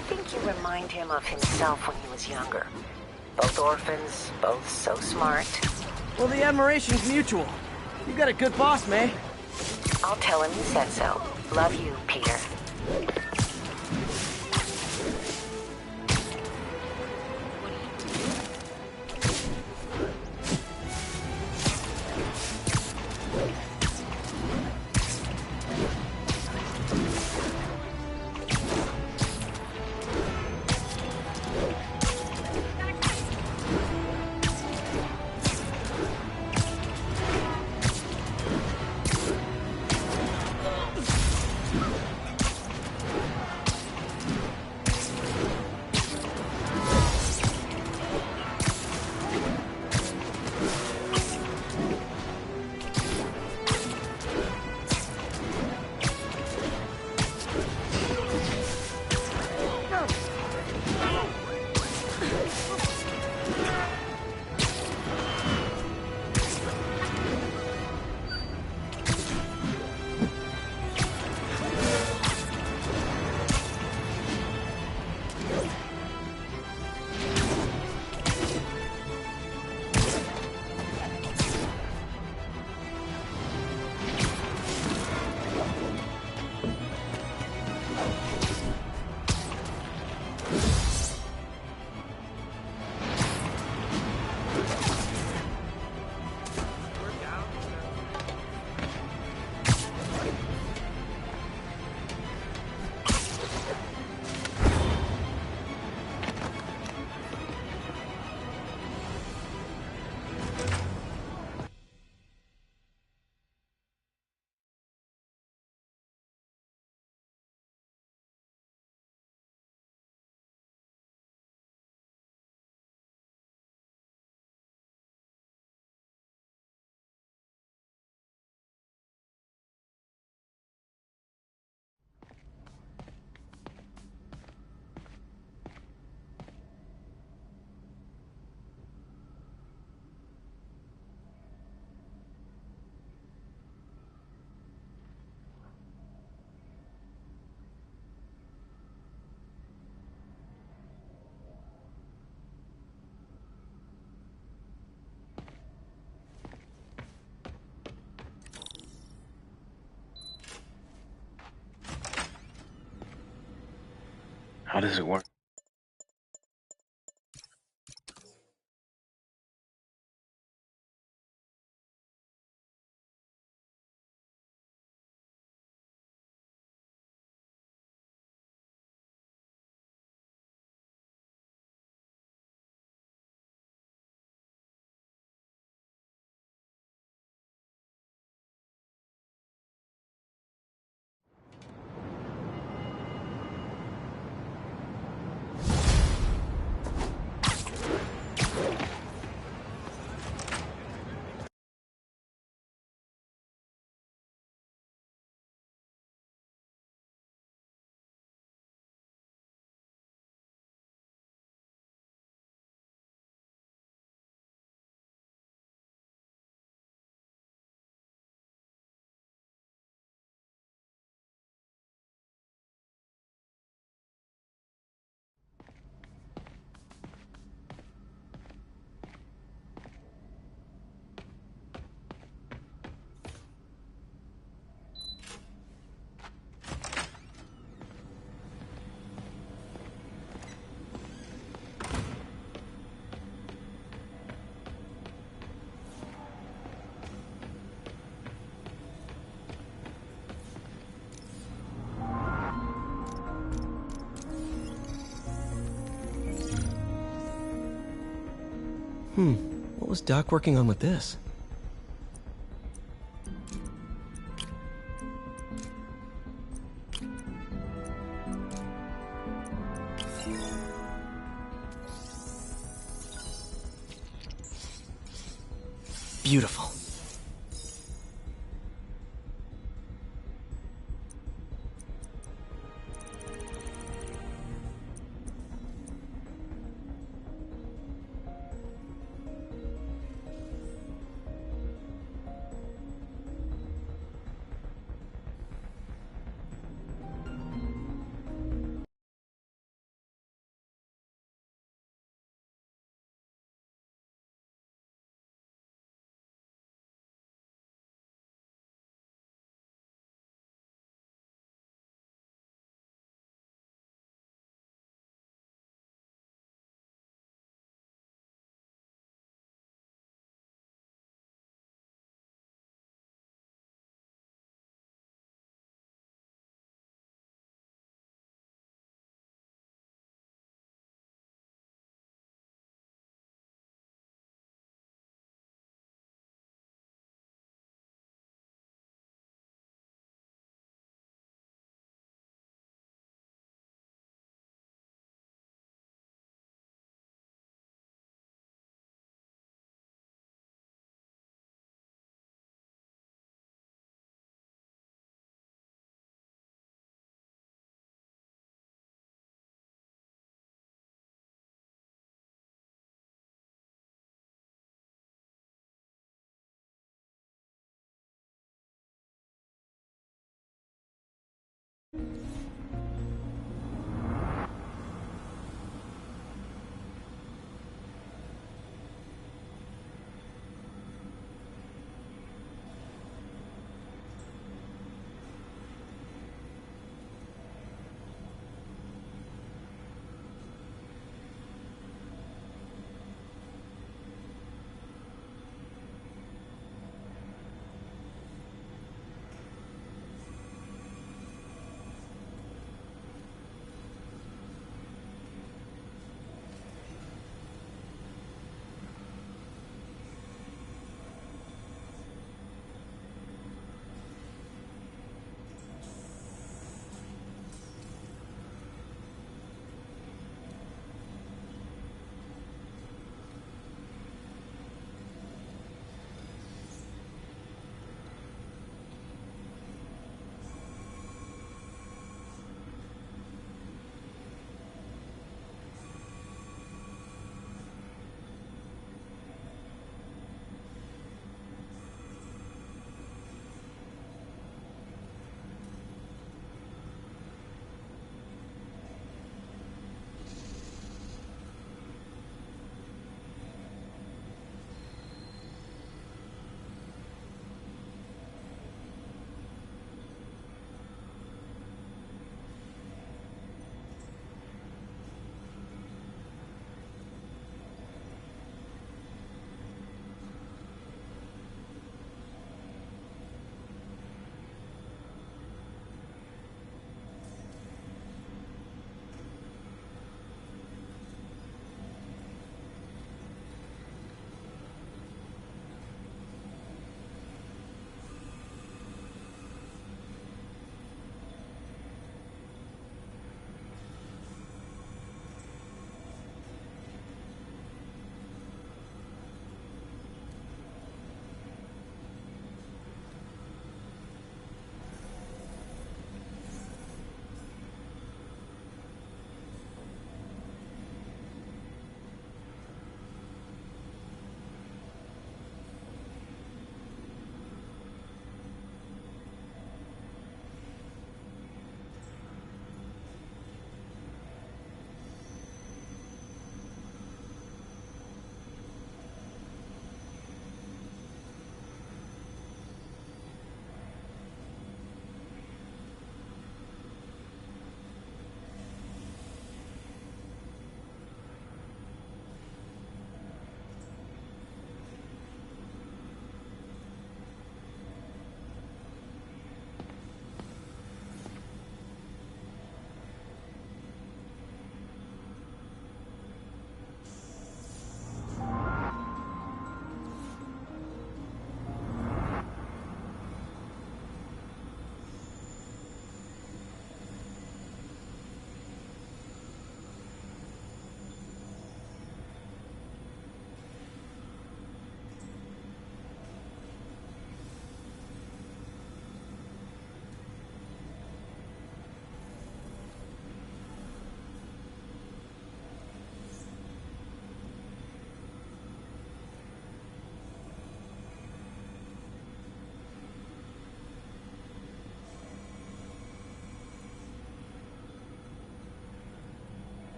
I think you remind him of himself when he was younger. Both orphans, both so smart. Well, the admiration's mutual. You got a good boss, May. I'll tell him you said so. Love you, Peter. How does it work? What was Doc working on with this? Beautiful.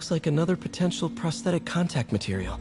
looks like another potential prosthetic contact material.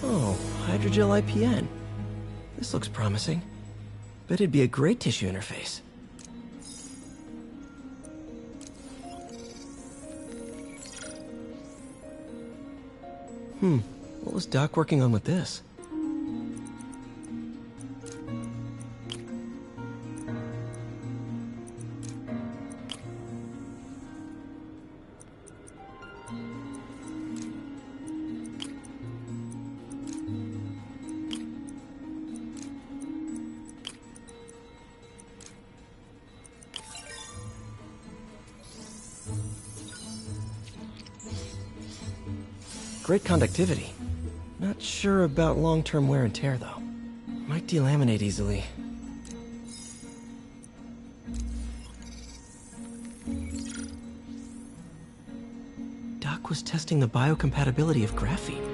Oh, hydrogel IPN. This looks promising. Bet it'd be a great tissue interface. What was Doc working on with this? Great conductivity. Not sure about long-term wear and tear, though. Might delaminate easily. Doc was testing the biocompatibility of graphene.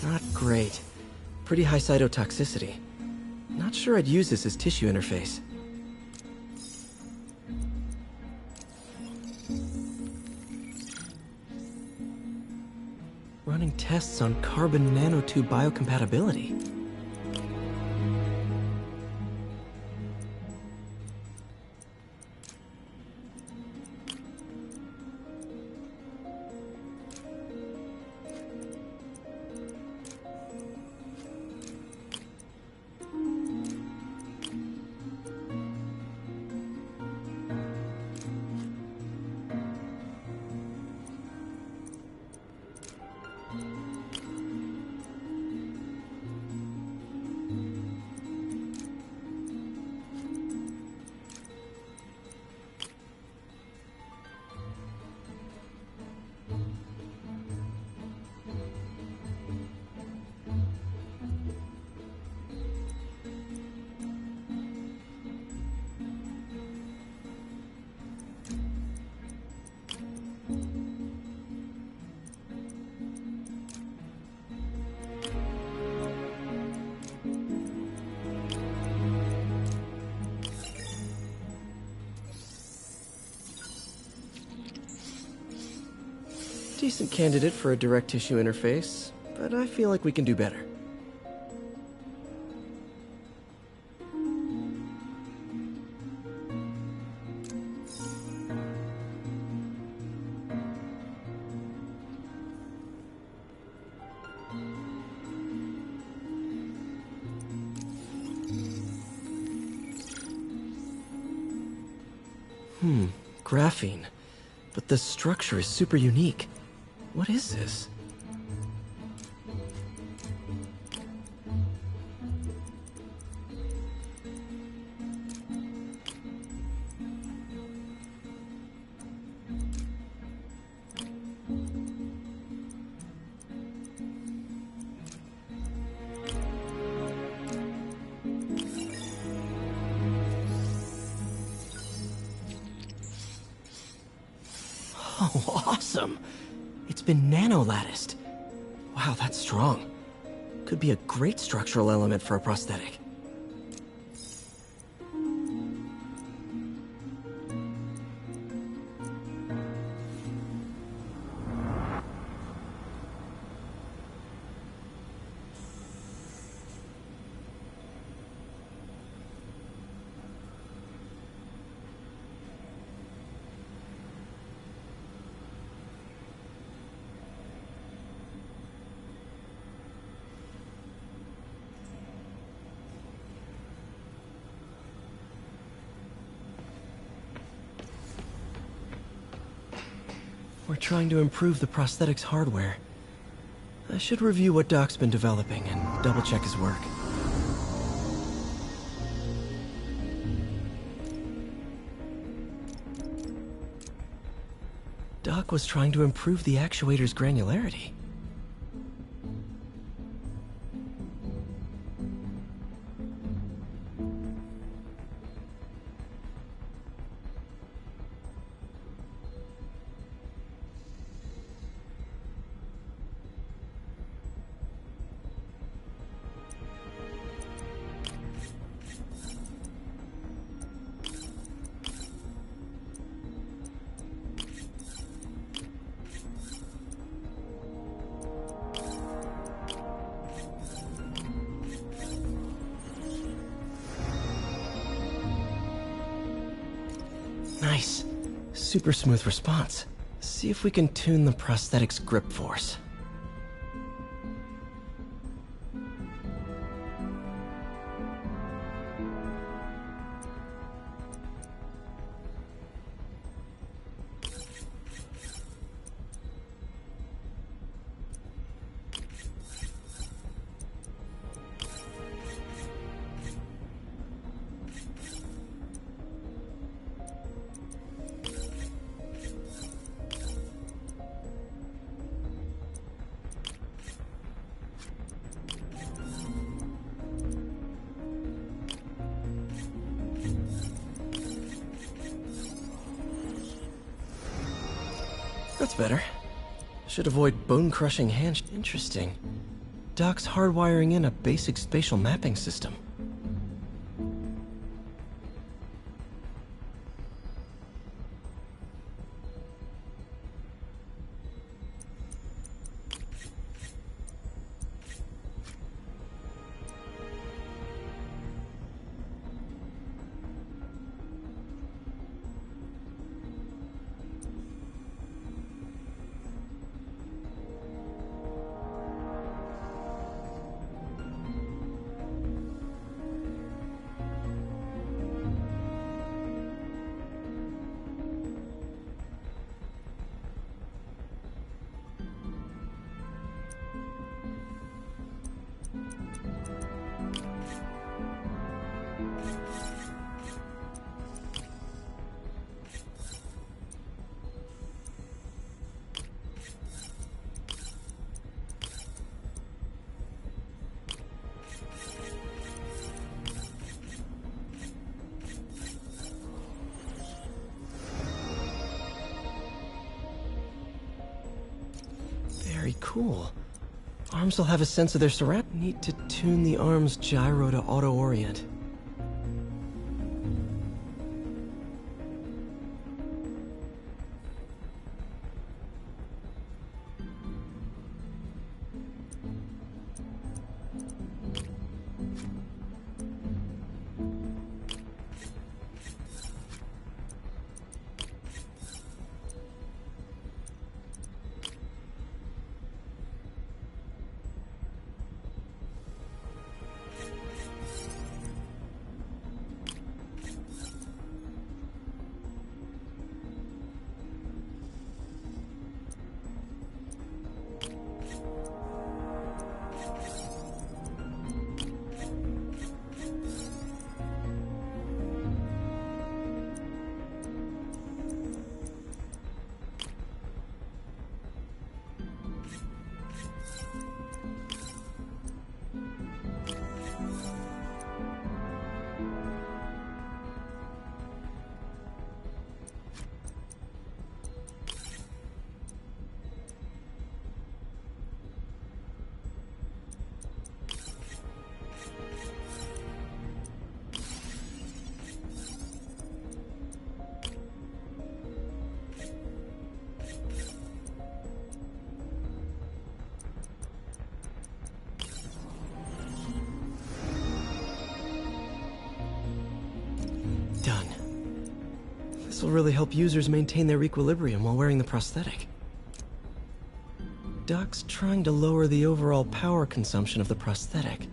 Not great. Pretty high cytotoxicity. Not sure I'd use this as tissue interface. Running tests on carbon nanotube biocompatibility. Decent candidate for a direct tissue interface, but I feel like we can do better. Graphene. But the structure is super unique. What is this? Oh, awesome! It's been nano-latticed. Wow, that's strong. Could be a great structural element for a prosthetic. We're trying to improve the prosthetics hardware. I should review what Doc's been developing and double-check his work. Doc was trying to improve the actuator's granularity. Nice. Super smooth response. See if we can tune the prosthetic's grip force. That's better. Should avoid bone-crushing hand. Interesting. Doc's hardwiring in a basic spatial mapping system. Very cool. Arms will have a sense of their surround. Need to tune the arm's gyro to auto-orient. Done. This will really help users maintain their equilibrium while wearing the prosthetic. Doc's trying to lower the overall power consumption of the prosthetic.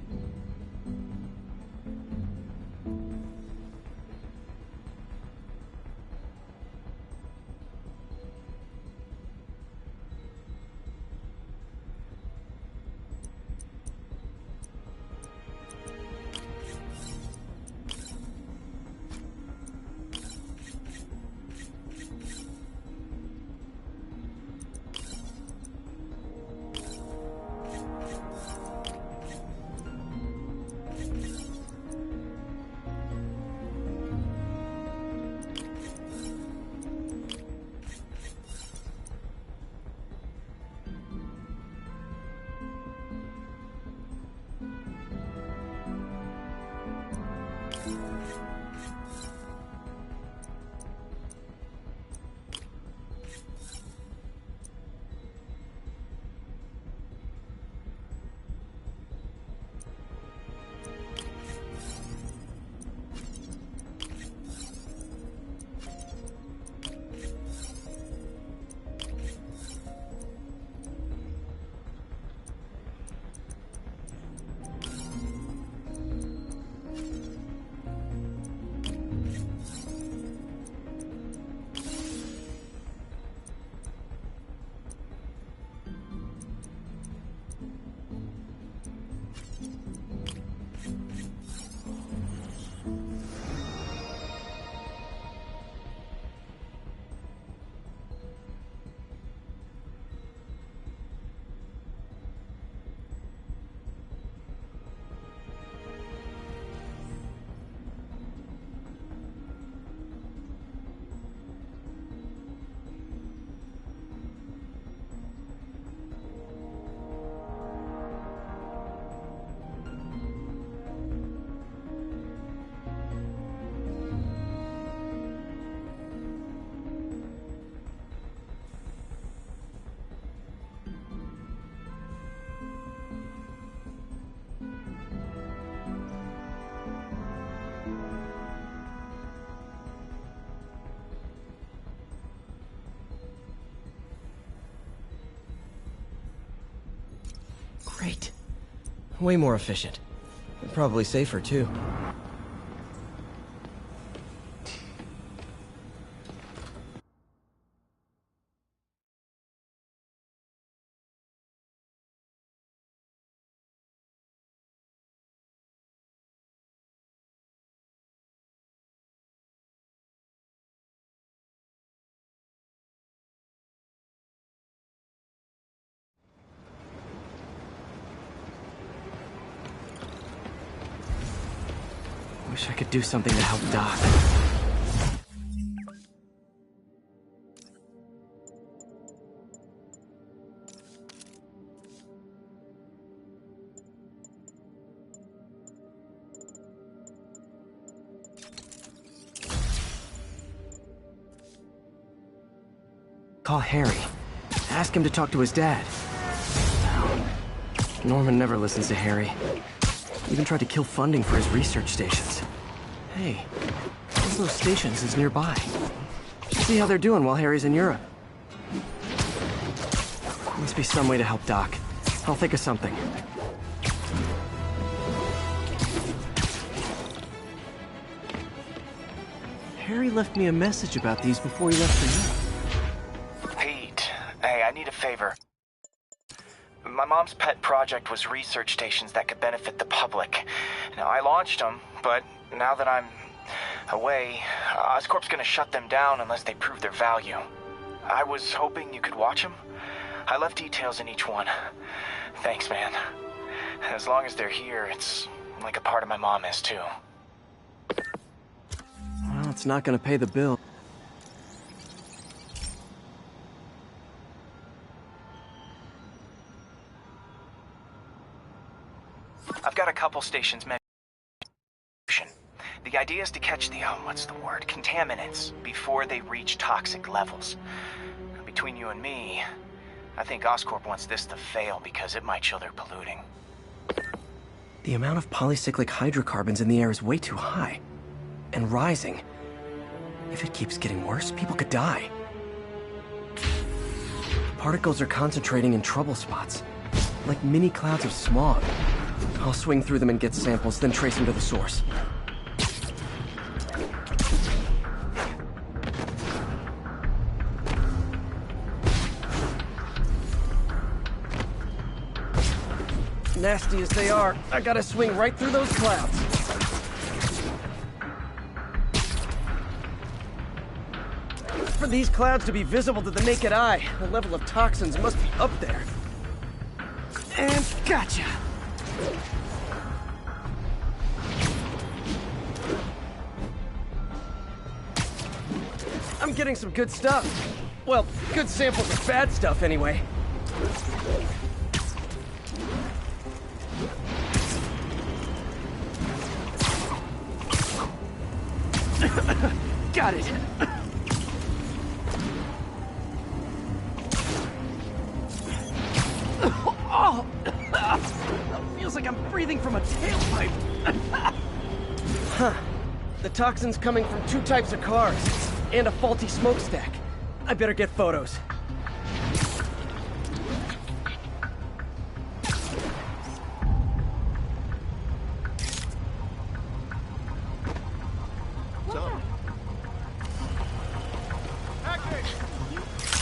Great. Way more efficient. And probably safer, too. Wish I could do something to help Doc. Call Harry. Ask him to talk to his dad. Norman never listens to Harry. Even tried to kill funding for his research stations. Hey, one of those stations is nearby. See how they're doing while Harry's in Europe. Must be some way to help Doc. I'll think of something. Harry left me a message about these before he left for you. Pete, hey, I need a favor. My mom's pet project was research stations that could benefit the public. Now, I launched them, but now that I'm away, Oscorp's gonna shut them down unless they prove their value. I was hoping you could watch them. I left details in each one. Thanks, man. As long as they're here, it's like a part of my mom is, too. Well, it's not gonna pay the bill. I've got a couple stations mentioned. The idea is to catch the, contaminants before they reach toxic levels. Between you and me, I think Oscorp wants this to fail because it might show they're polluting. The amount of polycyclic hydrocarbons in the air is way too high. And rising. If it keeps getting worse, people could die. Particles are concentrating in trouble spots, like mini clouds of smog. I'll swing through them and get samples, then trace them to the source. Nasty as they are, I gotta swing right through those clouds. For these clouds to be visible to the naked eye, the level of toxins must be up there. And gotcha! I'm getting some good stuff. Well, good samples of bad stuff anyway. Got it. Oh, feels like I'm breathing from a tailpipe. Huh. The toxin's coming from 2 types of cars and a faulty smokestack. I better get photos.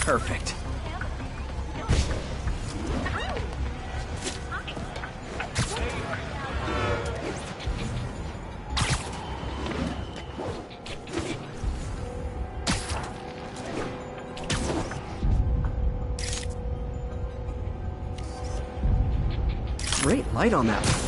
Perfect. Great light on that one.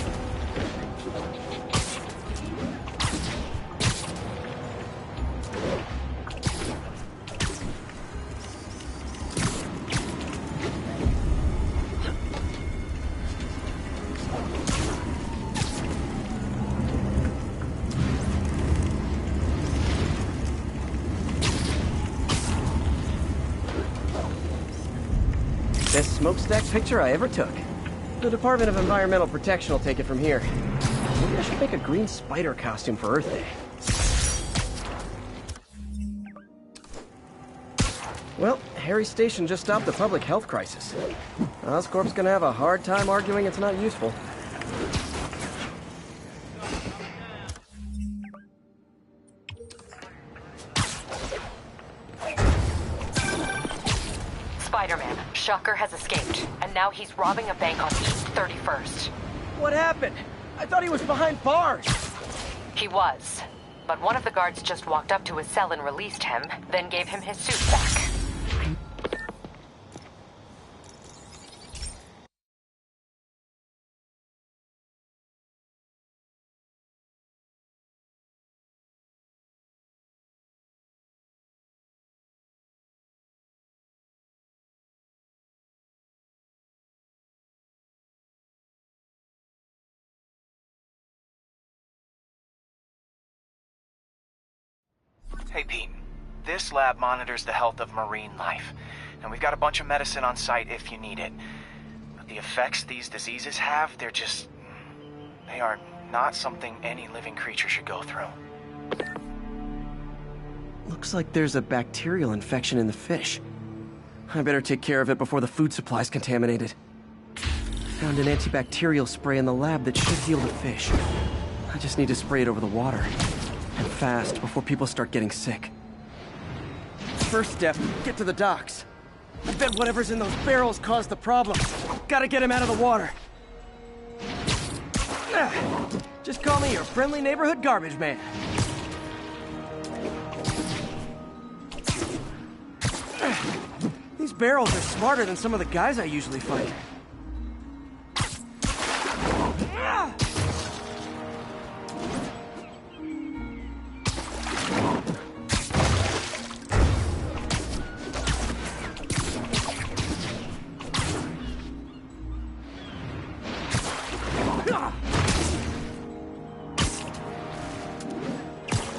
Best smokestack picture I ever took. The Department of Environmental Protection will take it from here. Maybe I should make a green spider costume for Earth Day. Well, Harry's station just stopped the public health crisis. Oscorp's gonna have a hard time arguing it's not useful. Spider-Man, Shocker has escaped, and now he's robbing a bank on East 31st. What happened? I thought he was behind bars. He was, but one of the guards just walked up to his cell and released him, then gave him his suit back. Hey, Pete. This lab monitors the health of marine life, and we've got a bunch of medicine on site if you need it. But the effects these diseases have, they are not something any living creature should go through. Looks like there's a bacterial infection in the fish. I better take care of it before the food supply's contaminated. Found an antibacterial spray in the lab that should heal the fish. I just need to spray it over the water. And fast, before people start getting sick. First step, get to the docks. I bet whatever's in those barrels caused the problem. Gotta get him out of the water. Just call me your friendly neighborhood garbage man. These barrels are smarter than some of the guys I usually fight.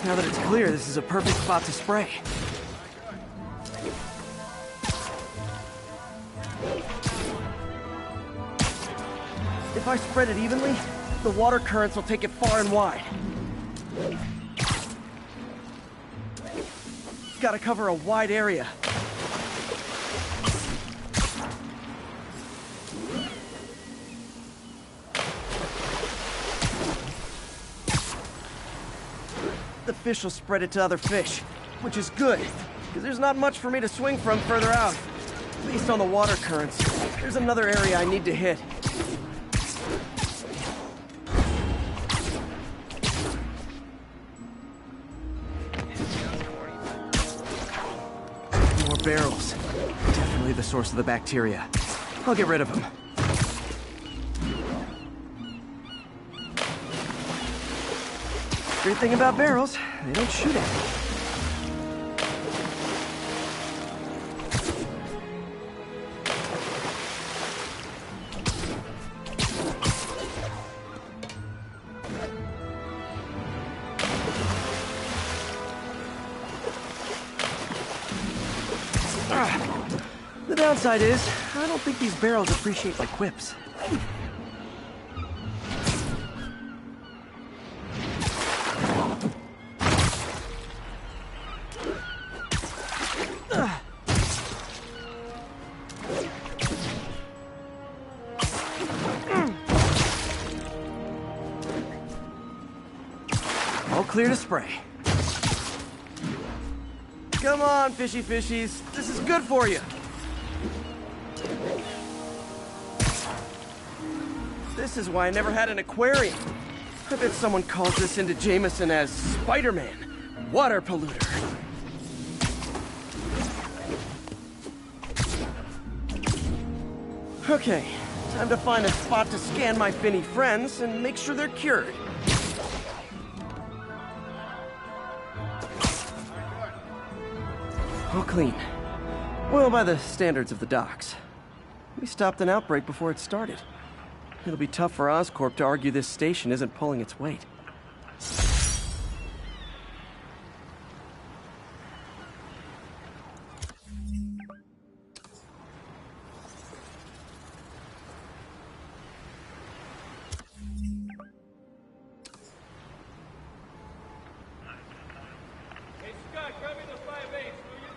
Now that it's clear, this is a perfect spot to spray. If I spread it evenly, the water currents will take it far and wide. gotta cover a wide area. The fish will spread it to other fish, which is good, because there's not much for me to swing from further out. Based on the water currents, there's another area I need to hit. More barrels. Definitely the source of the bacteria. I'll get rid of them. Great thing about barrels, they don't shoot at me. The downside is, I don't think these barrels appreciate my quips. All clear to spray. Come on, fishy fishies. This is good for you. This is why I never had an aquarium. I bet someone calls this into Jameson as Spiderman, water polluter. Okay, time to find a spot to scan my finny friends and make sure they're cured. All clean. Well, by the standards of the docks. We stopped an outbreak before it started. It'll be tough for Oscorp to argue this station isn't pulling its weight. Hey, Scott, grab me the 5/8, will you?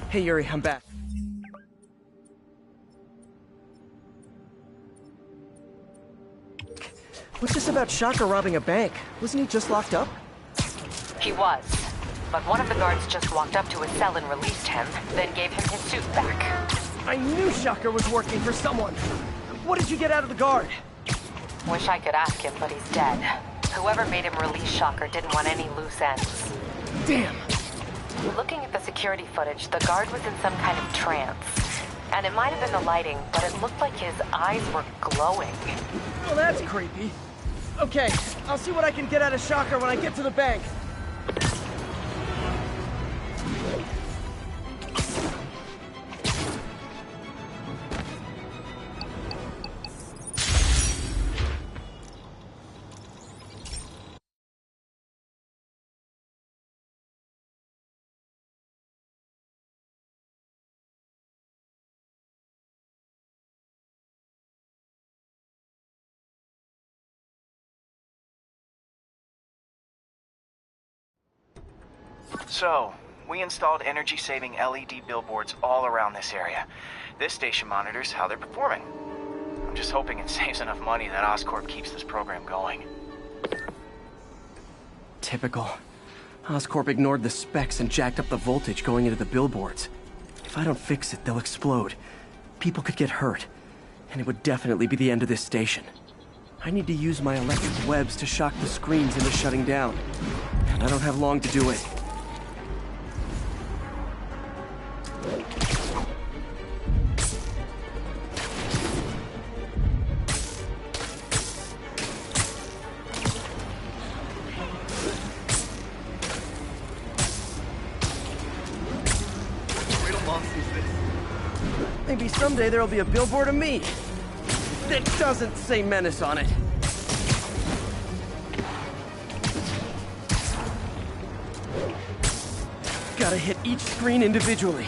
Hey, Yuri, I'm back. What's this about Shocker robbing a bank? Wasn't he just locked up? He was. But one of the guards just walked up to his cell and released him, then gave him his suit back. I knew Shocker was working for someone. What did you get out of the guard? Wish I could ask him, but he's dead. Whoever made him release Shocker didn't want any loose ends. Damn. Looking at the security footage, the guard was in some kind of trance. And it might have been the lighting, but it looked like his eyes were glowing. Well, that's creepy. Okay, I'll see what I can get out of Shocker when I get to the bank. So, we installed energy-saving LED billboards all around this area. This station monitors how they're performing. I'm just hoping it saves enough money that Oscorp keeps this program going. Typical. Oscorp ignored the specs and jacked up the voltage going into the billboards. If I don't fix it, they'll explode. People could get hurt. And it would definitely be the end of this station. I need to use my electric webs to shock the screens into shutting down. And I don't have long to do it. maybe someday there'll be a billboard of me that doesn't say Menace on it. Gotta hit each screen individually.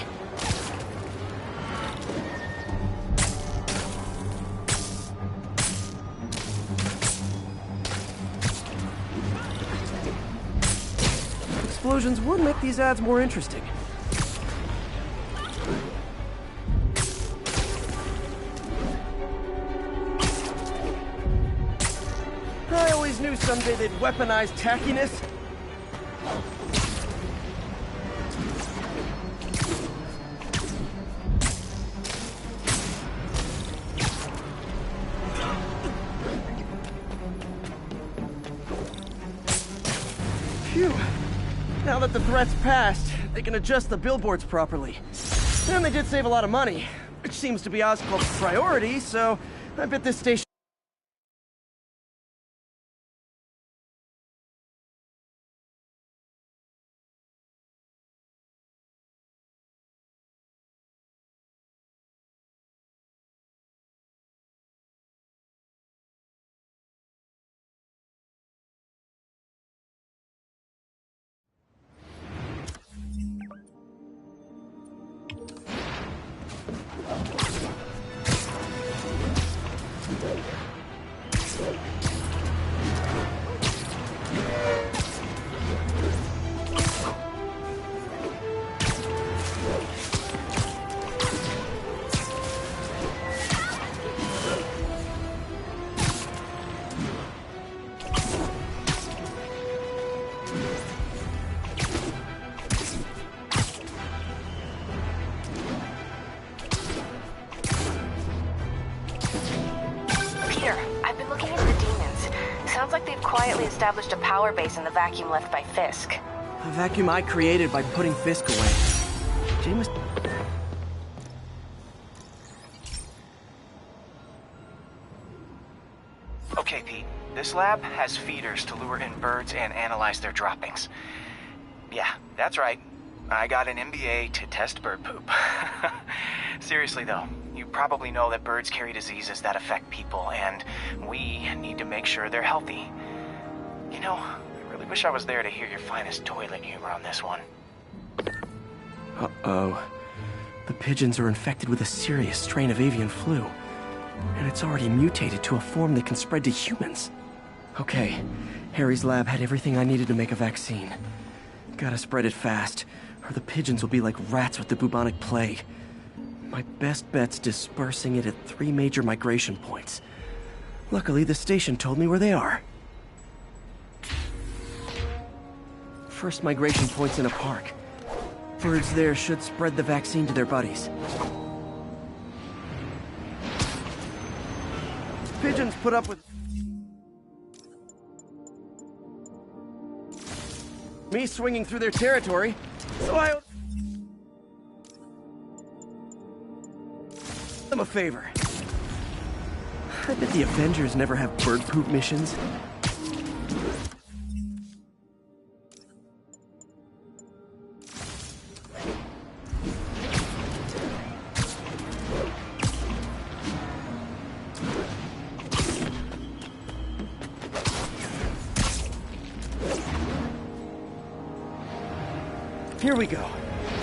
Explosions would make these ads more interesting. I always knew someday they'd weaponize tackiness. Phew. Now that the threat's passed, they can adjust the billboards properly. And they did save a lot of money, which seems to be Oscorp's priority, so I bet this station... Sounds like they've quietly established a power base in the vacuum left by Fisk. A vacuum I created by putting Fisk away. James... Okay, Pete. This lab has feeders to lure in birds and analyze their droppings. Yeah, that's right. I got an MBA to test bird poop. Seriously though, you probably know that birds carry diseases that affect people, and we need to make sure they're healthy. You know, I really wish I was there to hear your finest toilet humor on this one. Uh-oh. The pigeons are infected with a serious strain of avian flu, and it's already mutated to a form that can spread to humans. Okay, Harry's lab had everything I needed to make a vaccine. Gotta spread it fast, or the pigeons will be like rats with the bubonic plague. My best bet's dispersing it at 3 major migration points. Luckily, the station told me where they are. First migration point's in a park. Birds there should spread the vaccine to their buddies. Pigeons put up with me swinging through their territory, so I owe them a favor. I bet the Avengers never have bird poop missions. Here we go.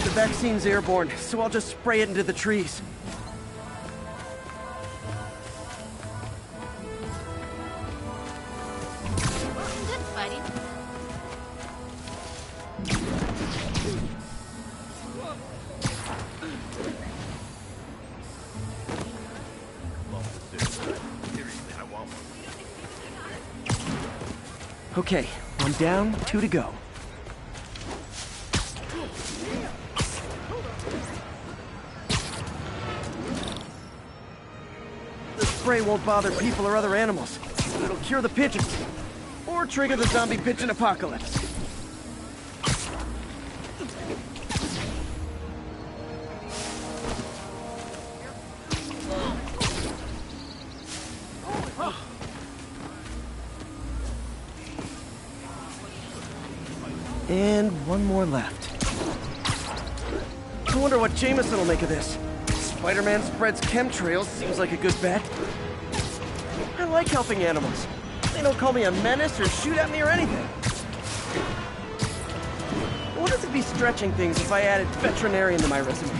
The vaccine's airborne, so I'll just spray it into the trees. Good, buddy. Okay, 1 down, 2 to go. The spray won't bother people or other animals. It'll cure the pigeons. Or trigger the zombie pigeon apocalypse. And 1 more left. I wonder what Jameson will make of this. Spider-Man spreads chemtrails seems like a good bet. I like helping animals. They don't call me a menace or shoot at me or anything. Wouldn't it be stretching things if I added veterinarian to my resume?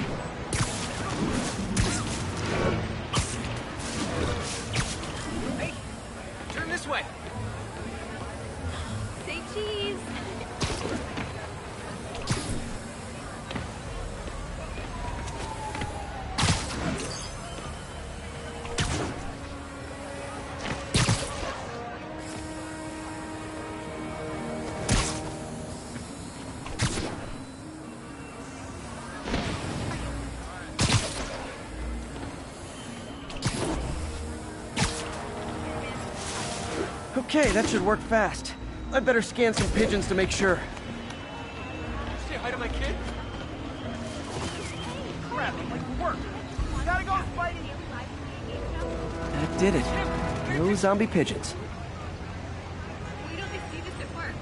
Hey, turn this way. Say cheese. Okay, that should work fast. I'd better scan some pigeons to make sure. Say hi to my kid. Crap, I'm late for work. Gotta go, Spidey. That did it. No zombie pigeons. We don't see this at work.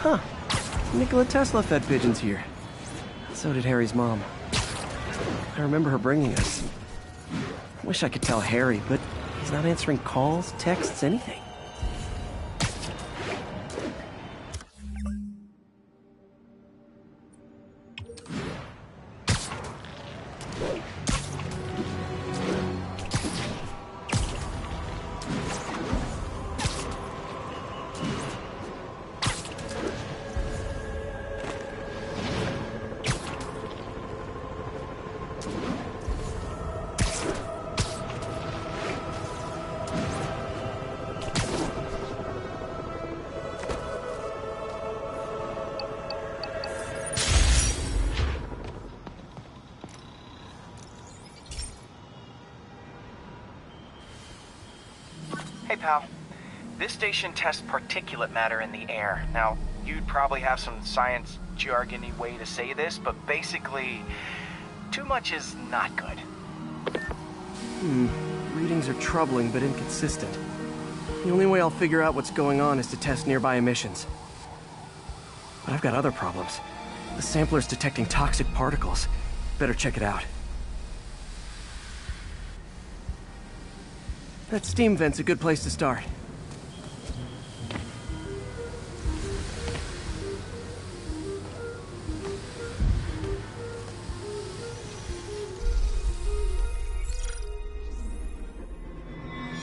Huh. Nikola Tesla fed pigeons here. So did Harry's mom. I remember her bringing us. Wish I could tell Harry, but he's not answering calls, texts, anything. Hey, pal. This station tests particulate matter in the air. Now, you'd probably have some science jargony way to say this, but basically, too much is not good. Readings are troubling but inconsistent. The only way I'll figure out what's going on is to test nearby emissions. But I've got other problems. The sampler's detecting toxic particles. Better check it out. That steam vent's a good place to start.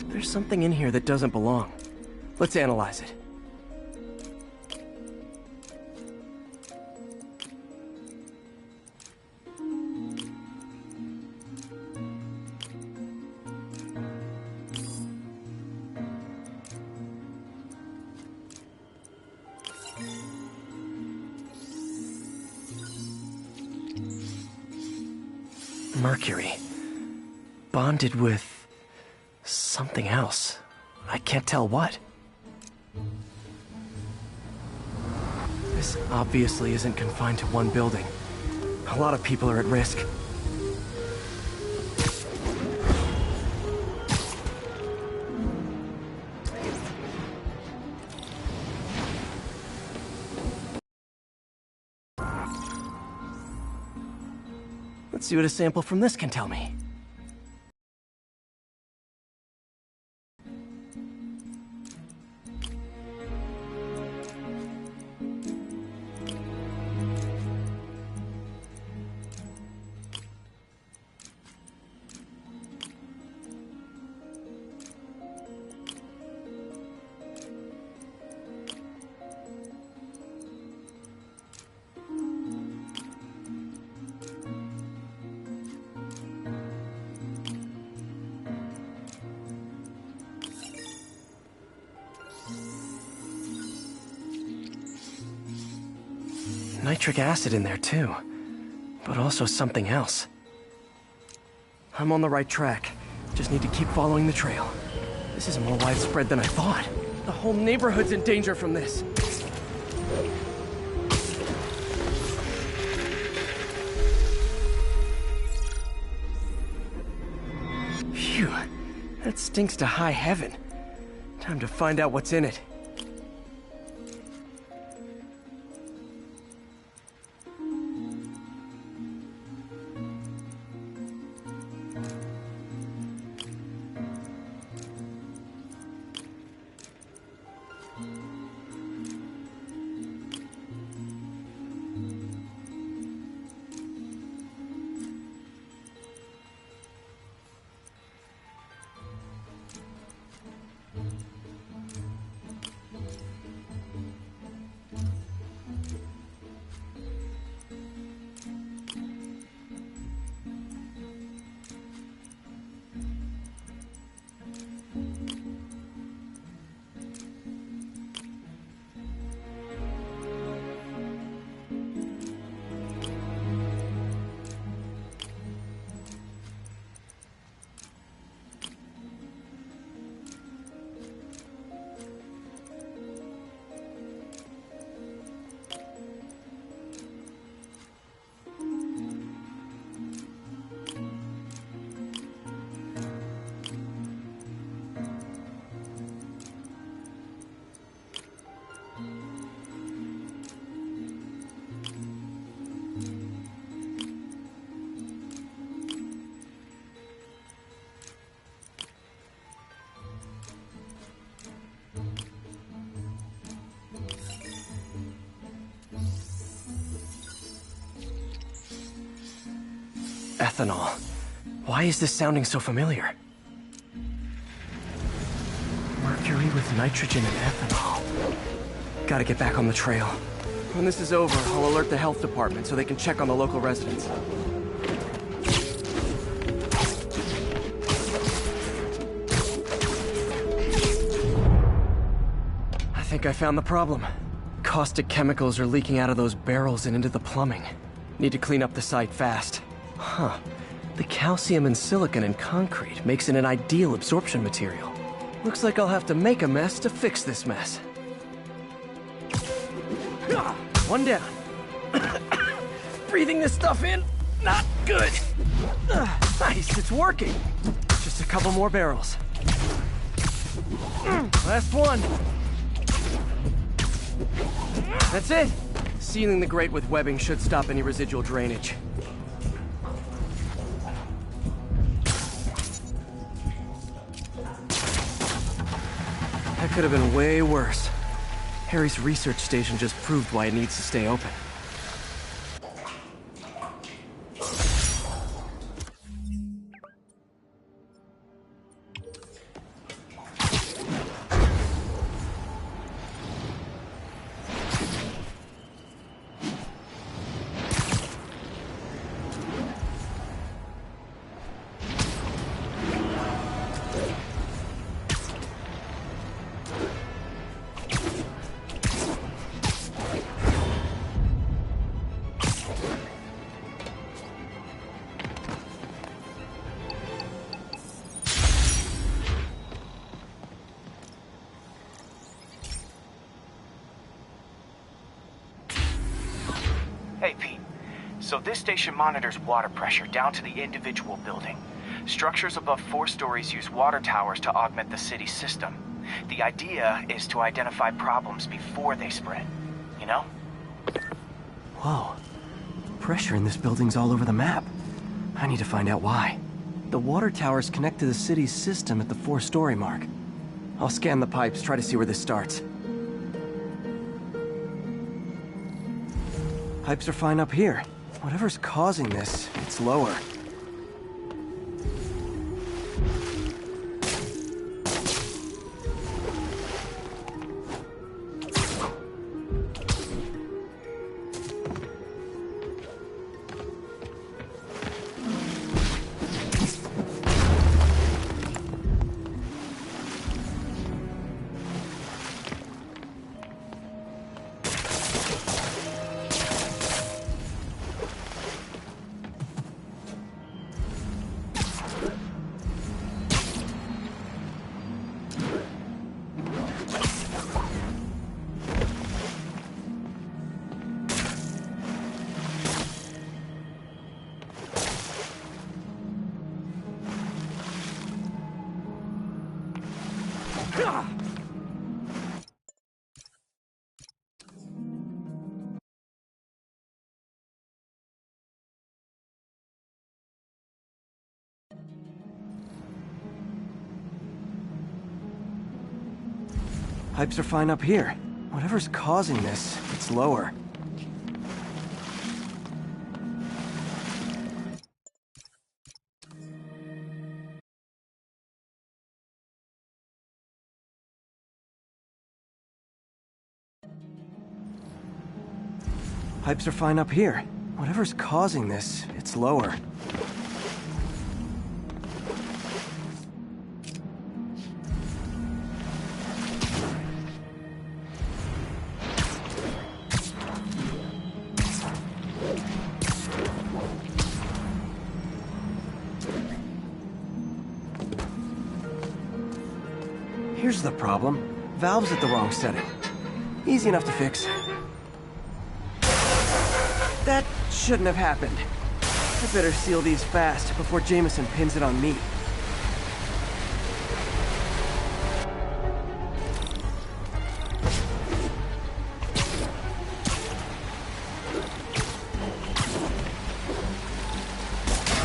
There's something in here that doesn't belong. Let's analyze it. Mercury. Bonded with something else. I can't tell what. This obviously isn't confined to one building. A lot of people are at risk. Let's see what a sample from this can tell me. Nitric acid in there too, but also something else. I'm on the right track. Just need to keep following the trail. This is more widespread than I thought. The whole neighborhood's in danger from this. Phew, that stinks to high heaven. Time to find out what's in it. Ethanol. Why is this sounding so familiar? Mercury with nitrogen and ethanol. Gotta get back on the trail. When this is over, I'll alert the health department so they can check on the local residents. I think I found the problem. Caustic chemicals are leaking out of those barrels and into the plumbing. Need to clean up the site fast. Huh. The calcium and silicon in concrete makes it an ideal absorption material. Looks like I'll have to make a mess to fix this mess. One down. Breathing this stuff in, not good. Nice, it's working. Just a couple more barrels. Last one. That's it. Sealing the grate with webbing should stop any residual drainage. That could have been way worse. Harry's research station just proved why it needs to stay open. Hey, Pete. So this station monitors water pressure down to the individual building. Structures above 4 stories use water towers to augment the city's system. The idea is to identify problems before they spread, you know? Whoa. Pressure in this building's all over the map. I need to find out why. The water towers connect to the city's system at the 4-story mark. I'll scan the pipes, try to see where this starts. Pipes are fine up here. Whatever's causing this, it's lower. Pipes are fine up here. Whatever's causing this, it's lower. Pipes are fine up here. Whatever's causing this, it's lower. Here's the problem. Valve's at the wrong setting. Easy enough to fix. That shouldn't have happened. I better seal these fast before Jameson pins it on me.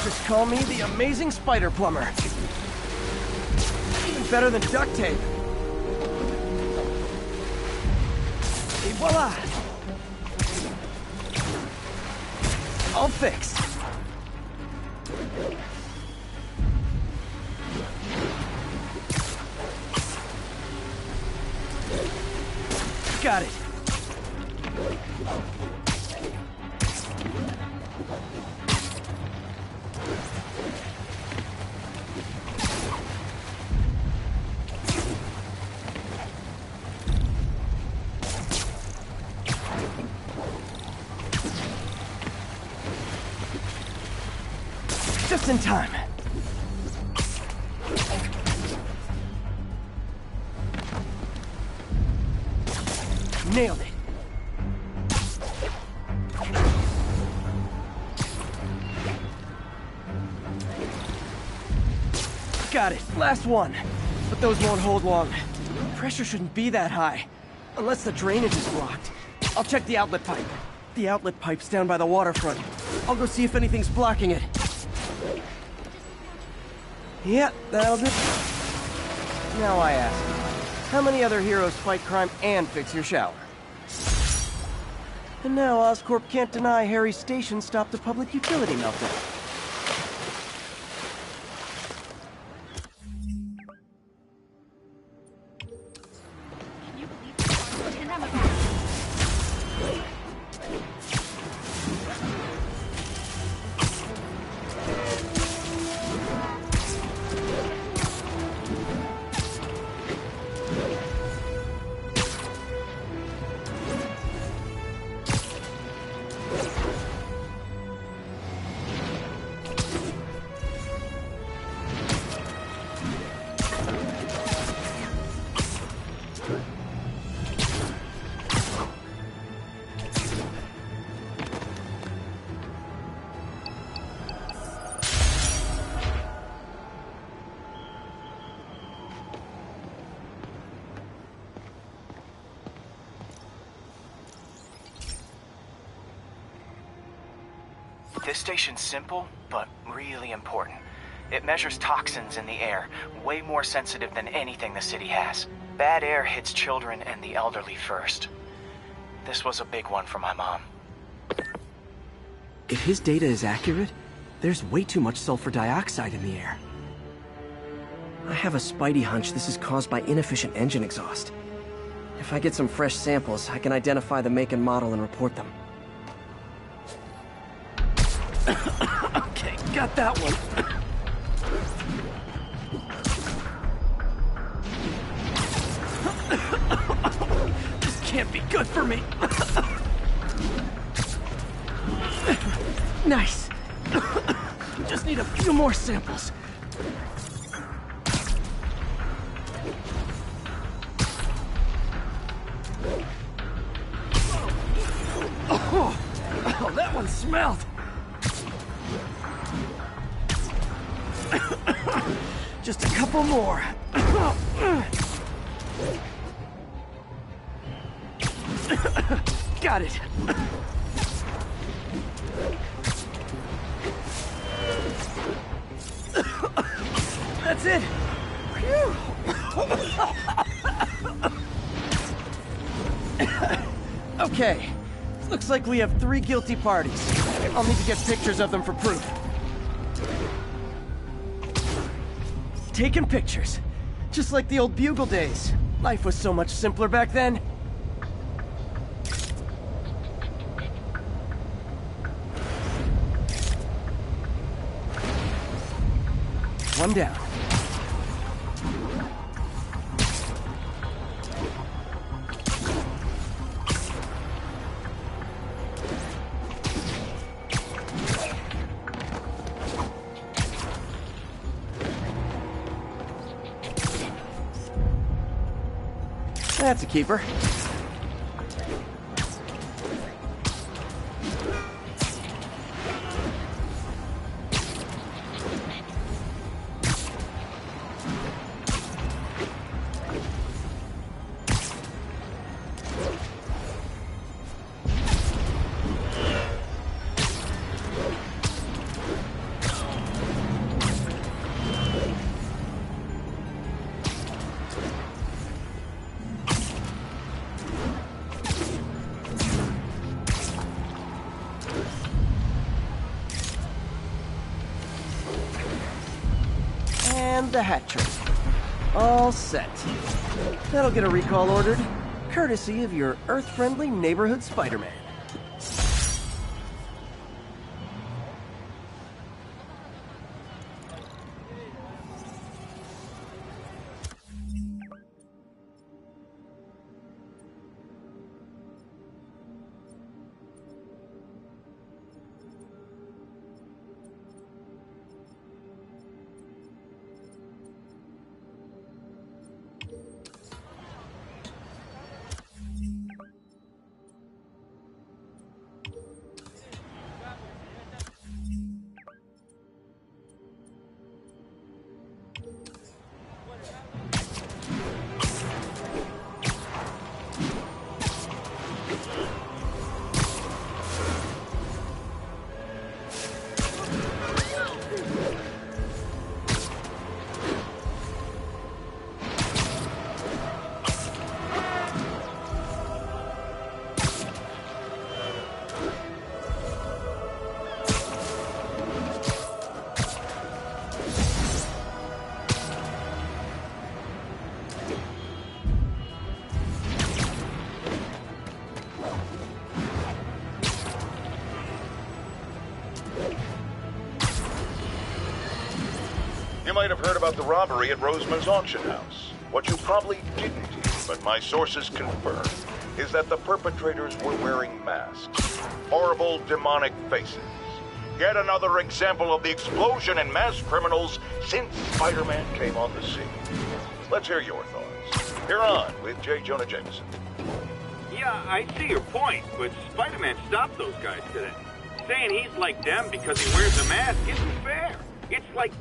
Just call me the amazing spider plumber. Even better than duct tape. Et voila! All fixed. Got it. Just in time. Nailed it. Got it. Last one. But those won't hold long. Pressure shouldn't be that high. Unless the drainage is blocked. I'll check the outlet pipe. The outlet pipe's down by the waterfront. I'll go see if anything's blocking it. Yeah, that'll do. Now I ask, how many other heroes fight crime and fix your shower? And now Oscorp can't deny Harry's station stopped a public utility meltdown. Can you believe this? And I'm a This station's simple, but really important. It measures toxins in the air, way more sensitive than anything the city has. Bad air hits children and the elderly first. This was a big one for my mom. If his data is accurate, there's way too much sulfur dioxide in the air. I have a spidey hunch this is caused by inefficient engine exhaust. If I get some fresh samples, I can identify the make and model and report them. Okay, got that one. This can't be good for me. Nice. Just need a few more samples. Oh, that one smelled. Just a couple more. Got it. That's it. Phew. Okay. Looks like we have 3 guilty parties. I'll need to get pictures of them for proof. Taking pictures. Just like the old Bugle days. Life was so much simpler back then. One down. That's a keeper. And the hat trick. All set. That'll get a recall ordered, courtesy of your Earth-friendly neighborhood Spider-Man. You might have heard about the robbery at Roseman's auction house. What you probably didn't hear, but my sources confirm, is that the perpetrators were wearing masks. Horrible, demonic faces. Yet another example of the explosion in mass criminals since Spider-Man came on the scene. Let's hear your thoughts. You're on with J. Jonah Jameson. Yeah, I see your point, but Spider-Man stopped those guys today. Saying he's like them because he wears a mask isn't fair. It's like...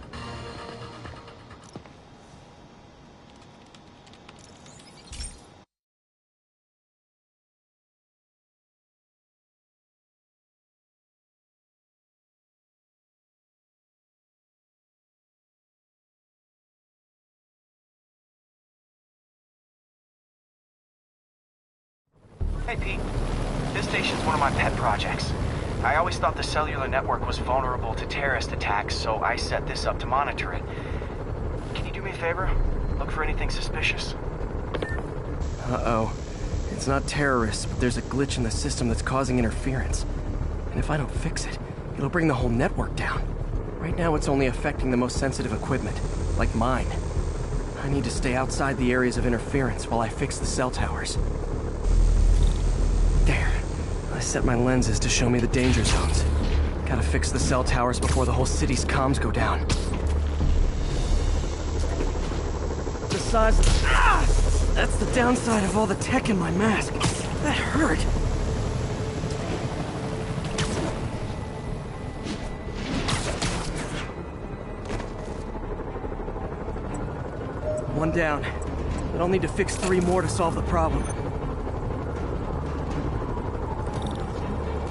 Hey, Pete. This station's one of my pet projects. I always thought the cellular network was vulnerable to terrorist attacks, so I set this up to monitor it. Can you do me a favor? Look for anything suspicious. Uh-oh. It's not terrorists, but there's a glitch in the system that's causing interference. And if I don't fix it, it'll bring the whole network down. Right now, it's only affecting the most sensitive equipment, like mine. I need to stay outside the areas of interference while I fix the cell towers. There. I set my lenses to show me the danger zones. Gotta fix the cell towers before the whole city's comms go down. The size of the... Ah! That's the downside of all the tech in my mask. That hurt. One down. But I'll need to fix 3 more to solve the problem.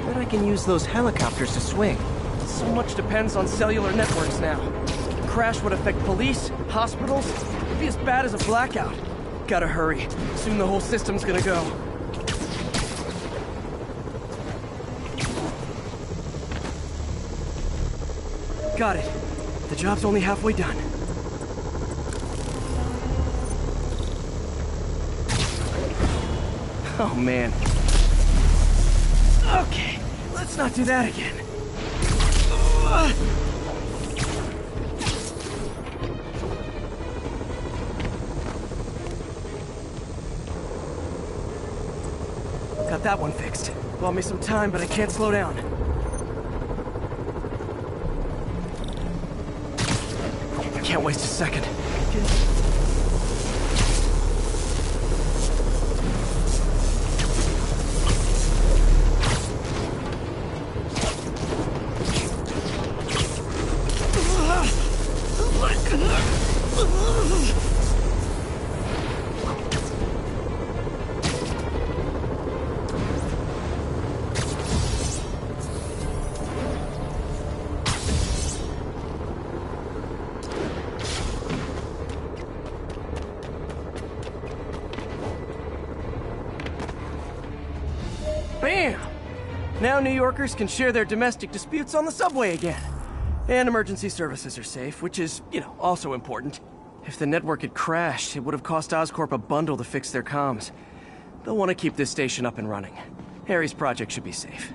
Bet I can use those helicopters to swing. So much depends on cellular networks now. A crash would affect police, hospitals. It'd be as bad as a blackout. Gotta hurry. Soon the whole system's gonna go. Got it. The job's only halfway done. Oh, man. Okay, let's not do that again. Got that one fixed. Bought me some time, but I can't slow down. Can't waste a second. Bam! Now New Yorkers can share their domestic disputes on the subway again. And emergency services are safe, which is, also important. If the network had crashed, it would have cost Oscorp a bundle to fix their comms. They'll want to keep this station up and running. Harry's project should be safe.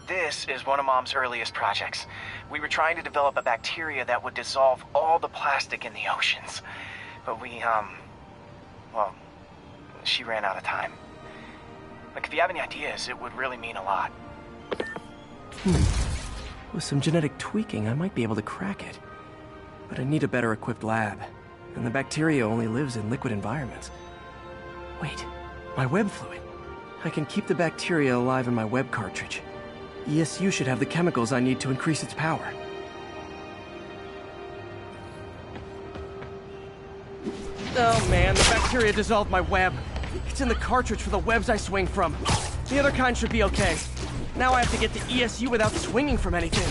This is one of Mom's earliest projects. We were trying to develop a bacteria that would dissolve all the plastic in the oceans. But well, she ran out of time. Like, if you have any ideas, it would really mean a lot. With some genetic tweaking, I might be able to crack it. But I need a better equipped lab. And the bacteria only lives in liquid environments. Wait, my web fluid. I can keep the bacteria alive in my web cartridge. ESU should have the chemicals I need to increase its power. Oh man, the bacteria dissolved my web. It's in the cartridge for the webs I swing from. The other kind should be okay. Now I have to get to ESU without swinging from anything.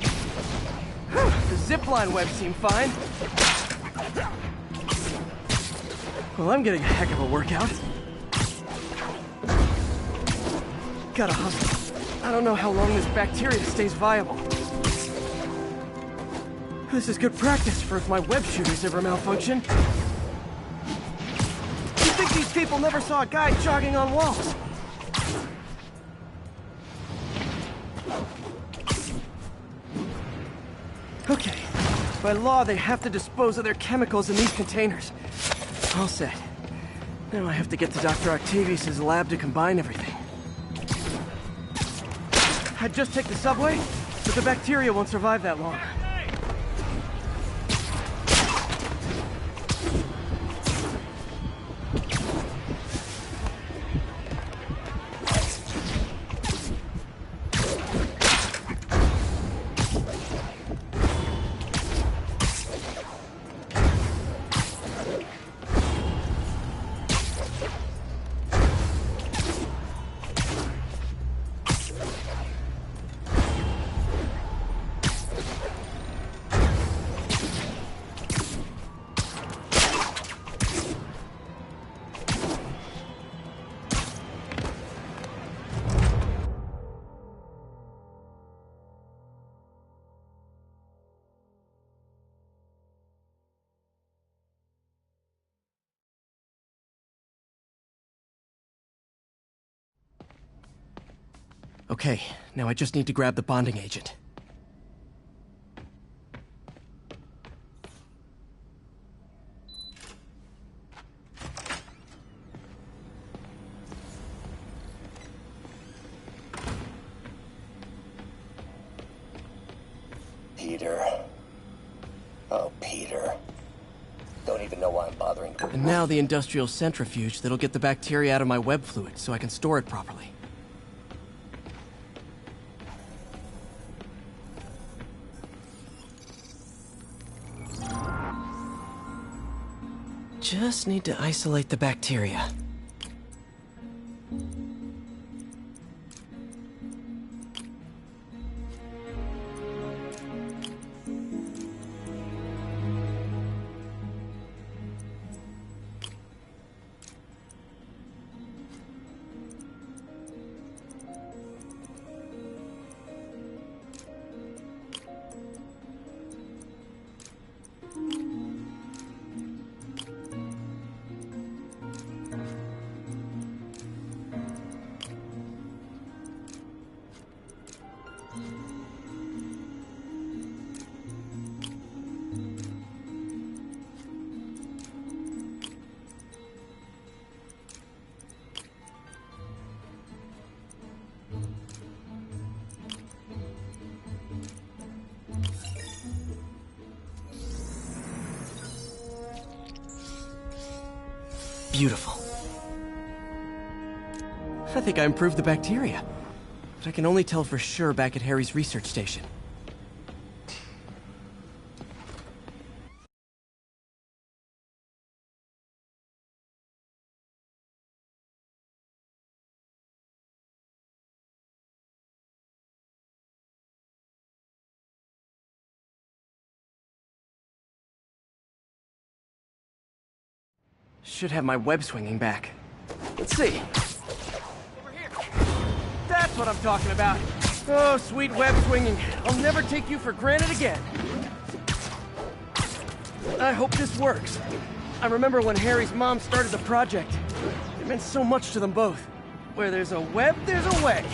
The zipline webs seem fine. Well, I'm getting a heck of a workout. Gotta hustle. I don't know how long this bacteria stays viable. This is good practice for if my web shooters ever malfunction. You'd think these people never saw a guy jogging on walls. Okay. By law, they have to dispose of their chemicals in these containers. All set. Now I have to get to Dr. Octavius' lab to combine everything. I'd just take the subway, but the bacteria won't survive that long. Okay, now I just need to grab the bonding agent. Peter. Oh, Peter. Don't even know why I'm bothering. And now the industrial centrifuge that'll get the bacteria out of my web fluid so I can store it properly. Just need to isolate the bacteria. Beautiful. I think I improved the bacteria, but I can only tell for sure back at Harry's research station. Should have my web swinging back. Let's see. Over here. That's what I'm talking about. Oh, sweet web swinging. I'll never take you for granted again. I hope this works. I remember when Harry's mom started the project. It meant so much to them both. Where there's a web, there's a way.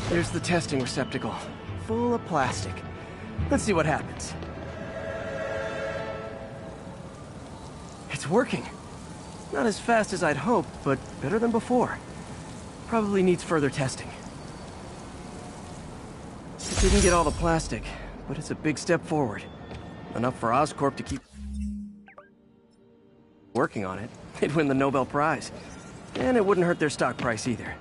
Here's the testing receptacle, full of plastic. Let's see what happens. It's working. Not as fast as I'd hoped, but better than before. Probably needs further testing. It didn't get all the plastic, but it's a big step forward. Enough for Oscorp to keep working on it. They'd win the Nobel Prize. And it wouldn't hurt their stock price either.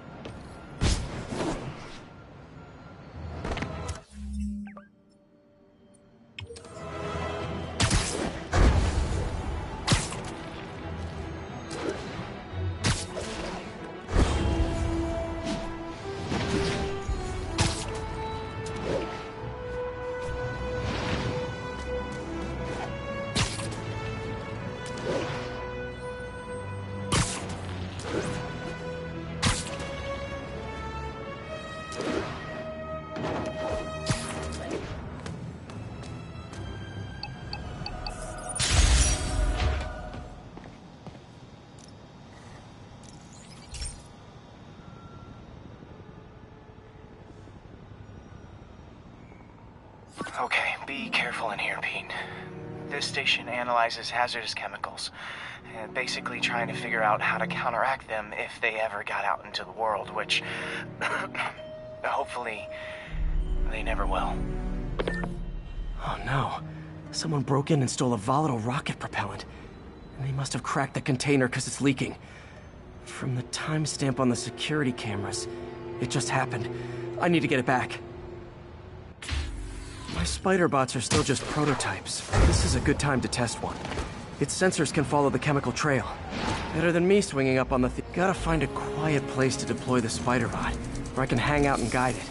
Okay, be careful in here, Pete. This station analyzes hazardous chemicals, basically trying to figure out how to counteract them if they ever got out into the world, which hopefully they never will. Oh no. Someone broke in and stole a volatile rocket propellant. And they must have cracked the container because it's leaking. From the timestamp on the security cameras, it just happened. I need to get it back. My spider bots are still just prototypes. This is a good time to test one. Its sensors can follow the chemical trail. Better than me swinging up on the Gotta find a quiet place to deploy the spider bot, where I can hang out and guide it.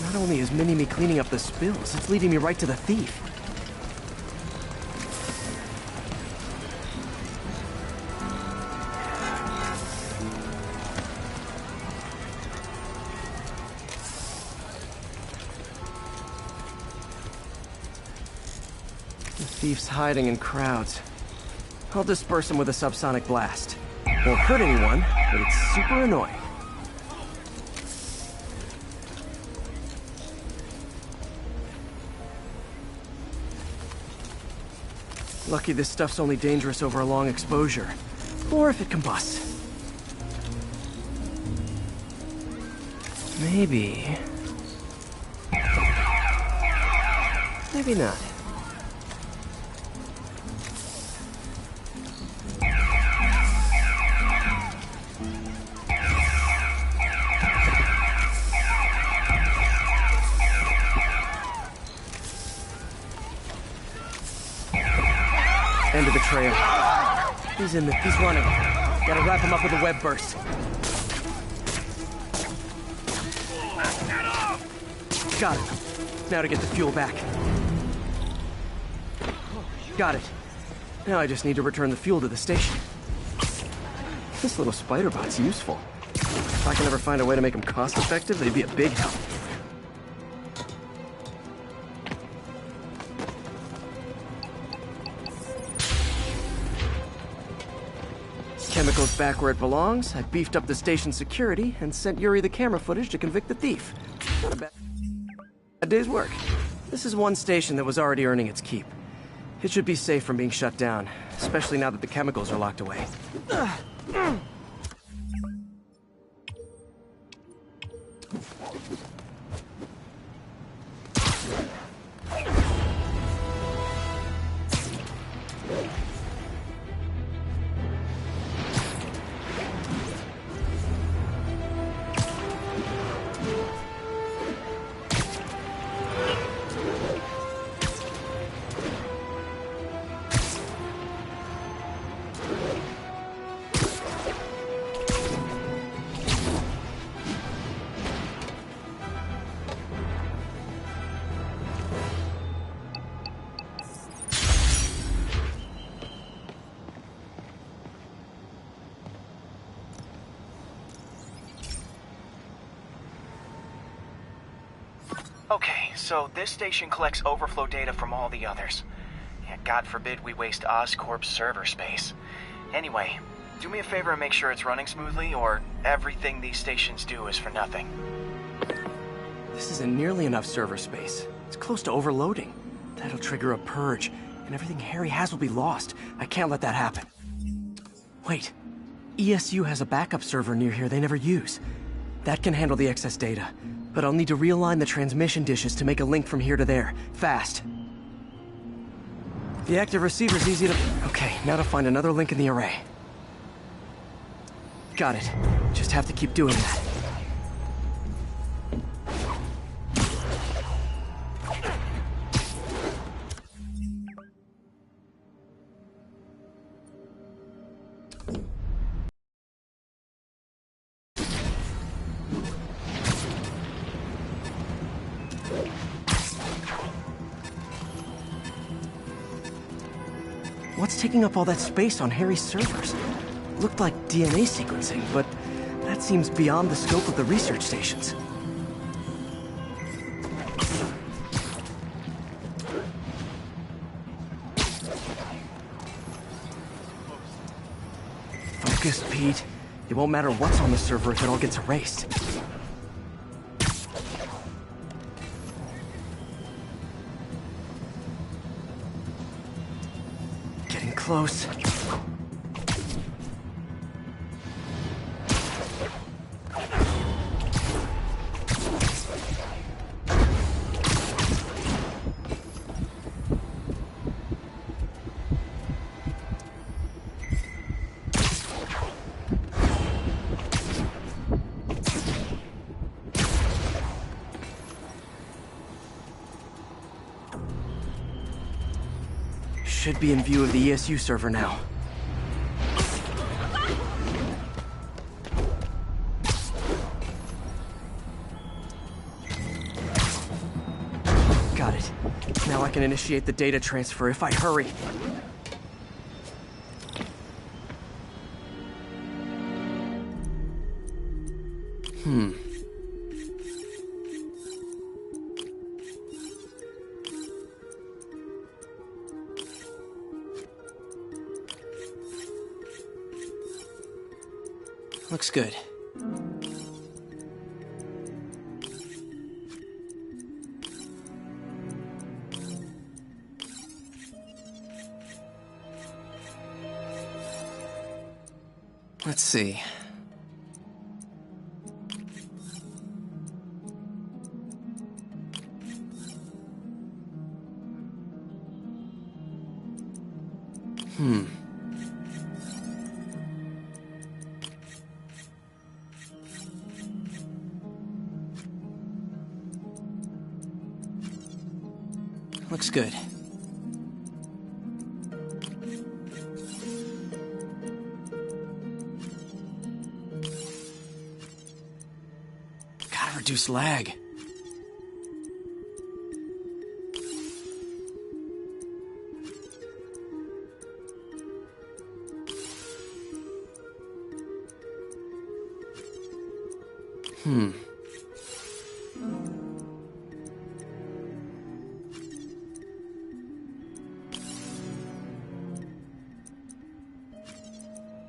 Not only is Mini-Me cleaning up the spills, it's leading me right to the thief. Thief's hiding in crowds. I'll disperse him with a subsonic blast. Won't hurt anyone, but it's super annoying. Lucky this stuff's only dangerous over a long exposure. Or if it combusts. Maybe... maybe not. End of the trail. He's running. Gotta wrap him up with a web burst. Got it. Now to get the fuel back. Got it. Now I just need to return the fuel to the station. This little spider bot's useful. If I can ever find a way to make them cost-effective, they'd be a big help. Chemicals back where it belongs. I beefed up the station's security and sent Yuri the camera footage to convict the thief. Not a bad day's work. This is one station that was already earning its keep. It should be safe from being shut down, especially now that the chemicals are locked away. Okay, so this station collects overflow data from all the others. Yeah, God forbid we waste Oscorp's server space. Anyway, do me a favor and make sure it's running smoothly, or everything these stations do is for nothing. This isn't nearly enough server space. It's close to overloading. That'll trigger a purge, and everything Harry has will be lost. I can't let that happen. Wait. ESU has a backup server near here they never use. That can handle the excess data. But I'll need to realign the transmission dishes to make a link from here to there. Fast. The active receiver's easy to... Okay, now to find another link in the array. Got it. Just have to keep doing that. What's taking up all that space on Harry's servers? Looked like DNA sequencing, but that seems beyond the scope of the research stations. Focus, Pete. It won't matter what's on the server if it all gets erased. Close. Should be in view of the ESU server now. Got it. Now I can initiate the data transfer if I hurry. Looks good. Let's see. Looks good. Gotta reduce lag.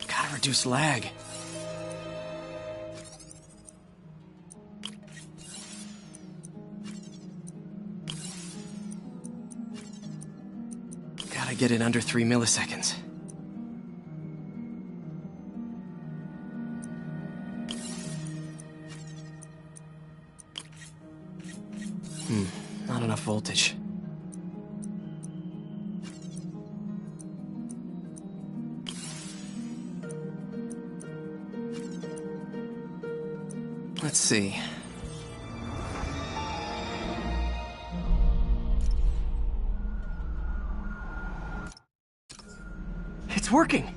Gotta reduce lag. Gotta get it under 3 milliseconds. Not enough voltage. Let's see. It's working!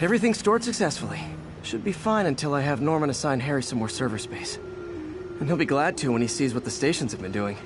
Everything's stored successfully. Should be fine until I have Norman assign Harry some more server space. And he'll be glad to when he sees what the stations have been doing.